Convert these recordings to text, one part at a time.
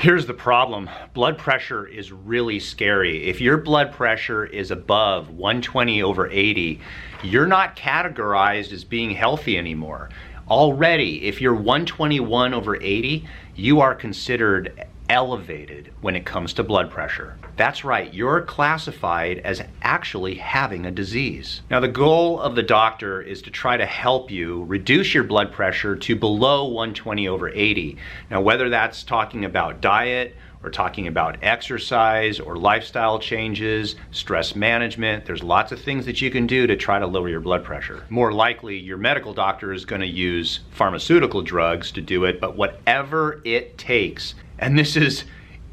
Here's the problem. Blood pressure is really scary. If your blood pressure is above 120/80, you're not categorized as being healthy anymore. Already, if you're 121/80, you are considered elevated when it comes to blood pressure. That's right, you're classified as actually having a disease. Now, the goal of the doctor is to try to help you reduce your blood pressure to below 120/80. Now, whether that's talking about diet or talking about exercise or lifestyle changes, stress management, there's lots of things that you can do to try to lower your blood pressure. More likely, your medical doctor is going to use pharmaceutical drugs to do it, but whatever it takes. And this is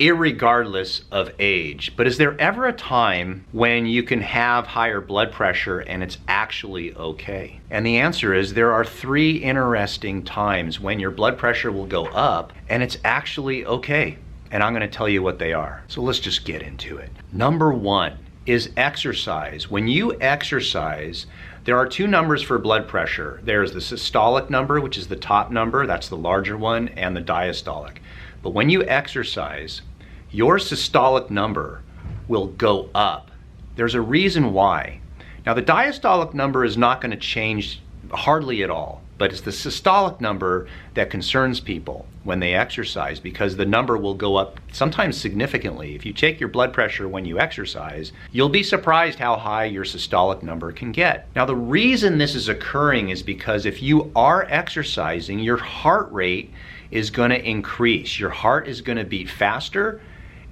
irregardless of age. But is there ever a time when you can have higher blood pressure and it's actually okay? And the answer is there are 3 interesting times when your blood pressure will go up and it's actually okay. And I'm going to tell you what they are. So let's just get into it. Number 1 is exercise. When you exercise, there are 2 numbers for blood pressure. There's the systolic number, which is the top number, that's the larger one, and the diastolic. But when you exercise, your systolic number will go up. There's a reason why. Now, the diastolic number is not going to change hardly at all, but it's the systolic number that concerns people when they exercise, because the number will go up sometimes significantly. If you take your blood pressure when you exercise, you'll be surprised how high your systolic number can get. Now, the reason this is occurring is because if you are exercising, your heart rate is going to increase. Your heart is going to beat faster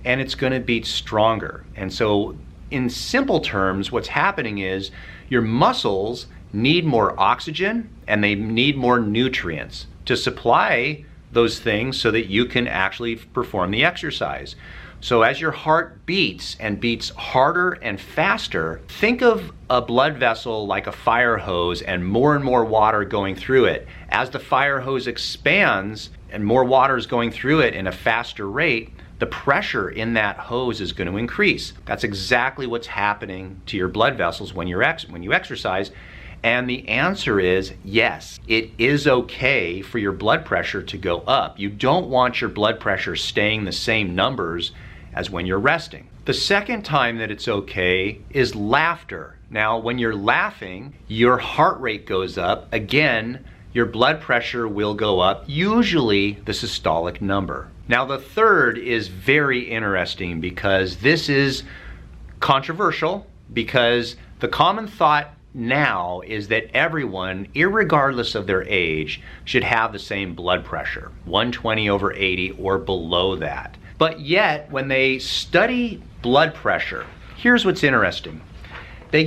and it's going to beat stronger. And so in simple terms, what's happening is your muscles need more oxygen and they need more nutrients to supply those things so that you can actually perform the exercise. So as your heart beats and beats harder and faster, think of a blood vessel like a fire hose and more water going through it. As the fire hose expands and more water is going through it in a faster rate, the pressure in that hose is going to increase. That's exactly what's happening to your blood vessels when you exercise. And the answer is yes, it is okay for your blood pressure to go up. You don't want your blood pressure staying the same numbers as when you're resting. The second time that it's okay is laughter. Now, when you're laughing, your heart rate goes up. Again, your blood pressure will go up, usually the systolic number. Now, the third is very interesting because this is controversial, because the common thought now is that everyone, irregardless of their age, should have the same blood pressure, 120/80 or below that. But yet, when they study blood pressure, here's what's interesting. You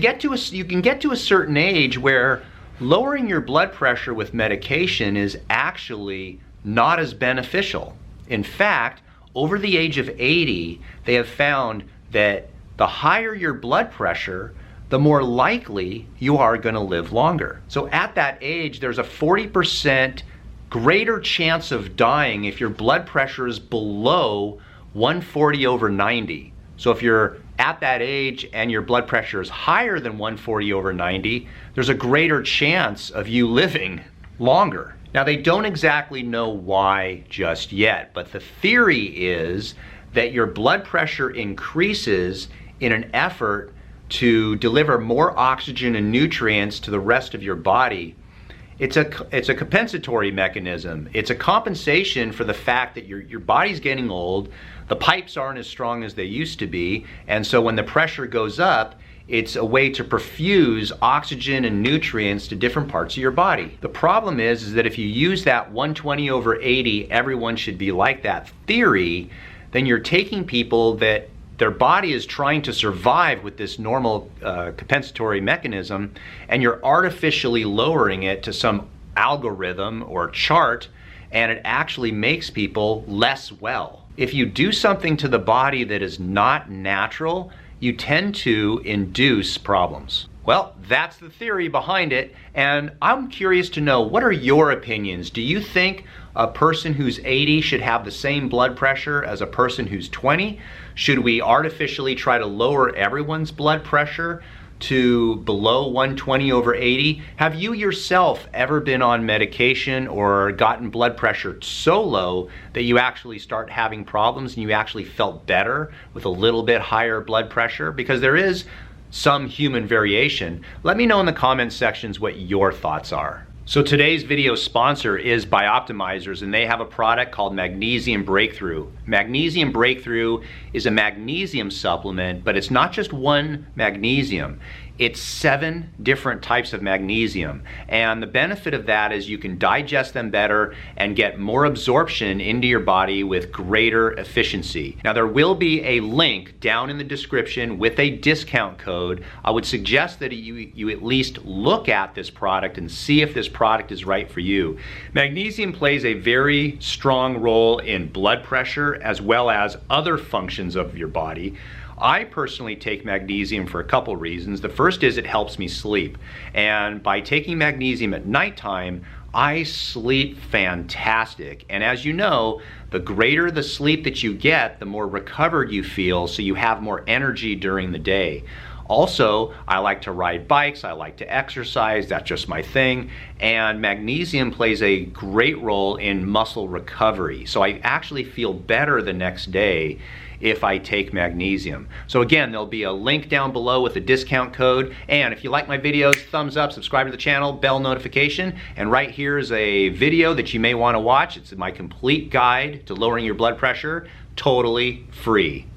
can get to a certain age where lowering your blood pressure with medication is actually not as beneficial. In fact, over the age of 80, they have found that the higher your blood pressure, the more likely you are going to live longer. So at that age, there's a 40% greater chance of dying if your blood pressure is below 140/90. So if you're at that age and your blood pressure is higher than 140/90, there's a greater chance of you living longer. Now, they don't exactly know why just yet, but the theory is that your blood pressure increases in an effort to deliver more oxygen and nutrients to the rest of your body. It's a compensatory mechanism. It's a compensation for the fact that your body's getting old, the pipes aren't as strong as they used to be, and so when the pressure goes up, it's a way to perfuse oxygen and nutrients to different parts of your body. The problem is that if you use that 120/80, everyone should be like that theory, then you're taking people that their body is trying to survive with this normal compensatory mechanism, and you're artificially lowering it to some algorithm or chart, and it actually makes people less well. If you do something to the body that is not natural, you tend to induce problems. Well, that's the theory behind it, and I'm curious to know, what are your opinions? Do you think a person who's 80 should have the same blood pressure as a person who's 20? Should we artificially try to lower everyone's blood pressure to below 120 over 80. Have you yourself ever been on medication or gotten blood pressure so low that you actually start having problems and you actually felt better with a little bit higher blood pressure? Because there is some human variation. Let me know in the comments sections what your thoughts are. So today's video sponsor is Bioptimizers, and they have a product called Magnesium Breakthrough. Magnesium Breakthrough is a magnesium supplement, but it's not just one magnesium. It's 7 different types of magnesium, and the benefit of that is you can digest them better and get more absorption into your body with greater efficiency. Now, there will be a link down in the description with a discount code. I would suggest that you at least look at this product and see if this product is right for you. Magnesium plays a very strong role in blood pressure as well as other functions of your body. I personally take magnesium for a couple reasons. The first is it helps me sleep. And by taking magnesium at nighttime, I sleep fantastic. And as you know, the greater the sleep that you get, the more recovered you feel, so you have more energy during the day. Also, I like to ride bikes, I like to exercise, that's just my thing, and magnesium plays a great role in muscle recovery. So I actually feel better the next day if I take magnesium. So again, there'll be a link down below with a discount code, and if you like my videos, thumbs up, subscribe to the channel, bell notification, and right here is a video that you may want to watch. It's my complete guide to lowering your blood pressure, totally free.